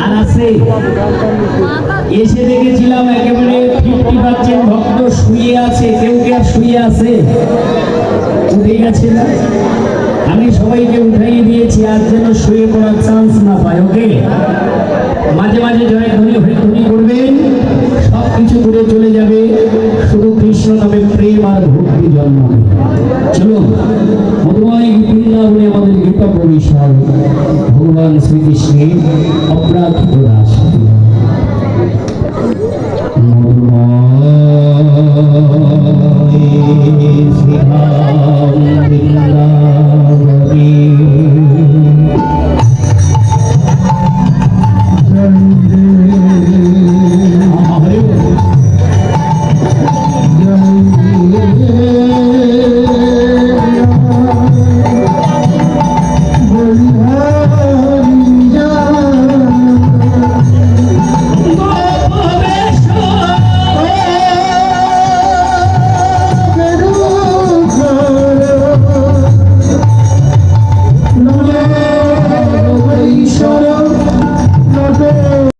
আর আছে এসে দেখেছিলাম একেবারে 50% ভক্ত শুয়ে আছে, কেউ কে শুয়ে আছে, উঠে গেছে না। আমি সবাইকে উঠাই দিয়েছি আর যেন শুয়ে পড়ার চান্স না পায়। ওকে, মাঝে মাঝে জয় ধ্বনি হরিধ্বনি করবেন, সব কিছু করে চলে যাবে, শুধু কৃষ্ণ নামে প্রেম আর ভক্তি জন্মাবে। চলুন মধুময় বৃন্দাবনে আমাদের গীতা পরিসর ভগবান শ্রীকৃষ্ণের অপরাধিত রাস মধুময়